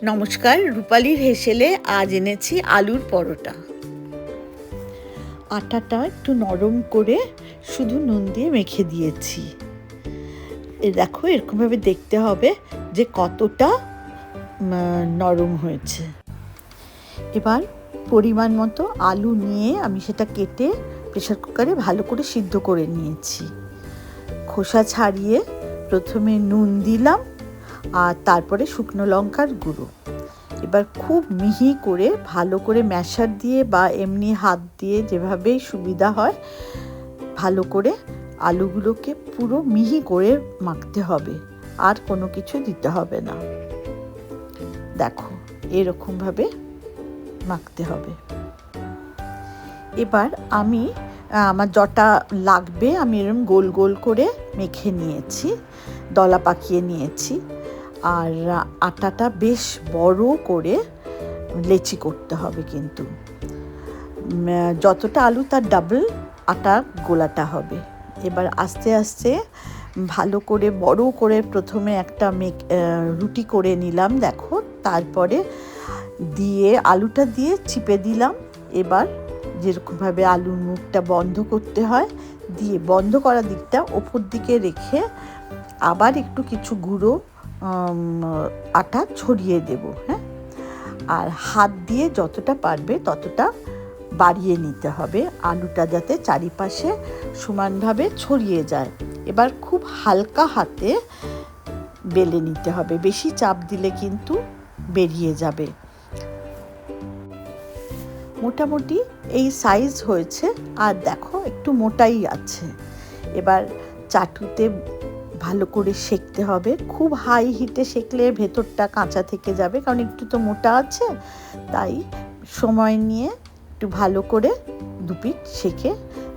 নমস্কার, রূপালীর হেসেলে আজ এনেছি আলুর পরোটা। আটাটা একটু নরম করে শুধু নুন দিয়ে মেখে দিয়েছি। দেখো, এরকমভাবে দেখতে হবে যে কতটা নরম হয়েছে। এবার পরিমাণ মতো আলু নিয়ে আমি সেটা কেটে প্রেসার কুকারে ভালো করে সিদ্ধ করে নিয়েছি। খোসা ছাড়িয়ে প্রথমে নুন দিলাম আর তারপরে শুকনো লঙ্কার গুঁড়ো। এবার খুব মিহি করে ভালো করে ম্যাশার দিয়ে বা এমনি হাত দিয়ে যেভাবেই সুবিধা হয় ভালো করে আলুগুলোকে পুরো মিহি করে মাখতে হবে, আর কোনো কিছু দিতে হবে না। দেখো, এরকমভাবে মাখতে হবে। এবার আমার যটা লাগবে আমি এরকম গোল গোল করে মেখে নিয়েছি, দলা পাকিয়ে নিয়েছি। আর আটাটা বেশ বড় করে লেচি করতে হবে, কিন্তু যতটা আলু তার ডাবল আটা গোলাটা হবে। এবার আস্তে আস্তে ভালো করে বড় করে প্রথমে একটা রুটি করে নিলাম, দেখো। তারপরে আলুটা দিয়ে চিপে দিলাম। এবার যেরকমভাবে আলুর মুখটা বন্ধ করতে হয় দিয়ে বন্ধ করা দিকটা ওপর দিকে রেখে আবার একটু কিছু গুঁড়ো আটা ছড়িয়ে দেব। হ্যাঁ, আর হাত দিয়ে যতটা পারবে ততটা বাড়িয়ে নিতে হবে, আলুটা যাতে চারিপাশে সমানভাবে ছড়িয়ে যায়। এবার খুব হালকা হাতে বেলে নিতে হবে, বেশি চাপ দিলে কিন্তু বেরিয়ে যাবে। মোটামুটি এই সাইজ হয়েছে, আর দেখো একটু মোটাই আছে। এবার চাটুতে ভালো করে সেঁকতে হবে। খুব হাই হিটে সেঁকলে ভেতরটা কাঁচা থেকে যাবে, কারণ একটু তো মোটা আছে। তাই সময় নিয়ে একটু ভালো করে দুপিঠ সেঁকে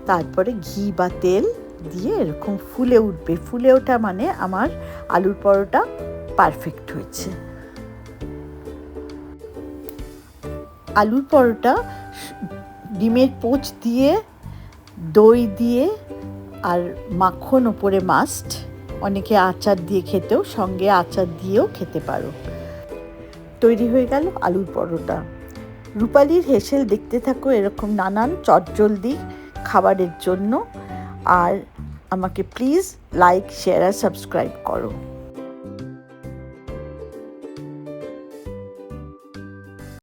তারপরে ঘি বা তেল দিয়ে এরকম ফুলে উঠবে। ফুলে ওঠা মানে আমার আলুর পরোটা পারফেক্ট হয়েছে। আলুর পরোটা ডিমের পোচ দিয়ে, দই দিয়ে আর মাখন ওপরে মাস্ট। অনেকে আচার দিয়ে খেতেও, সঙ্গে আচার দিয়েও খেতে পারো। তৈরি হয়ে গেল আলুর পরোটা। রূপালীর হেসেল দেখতে থাকো এরকম নানান চটজলদি খাবারের জন্য। আর আমাকে প্লিজ লাইক, শেয়ার আর সাবস্ক্রাইব করো।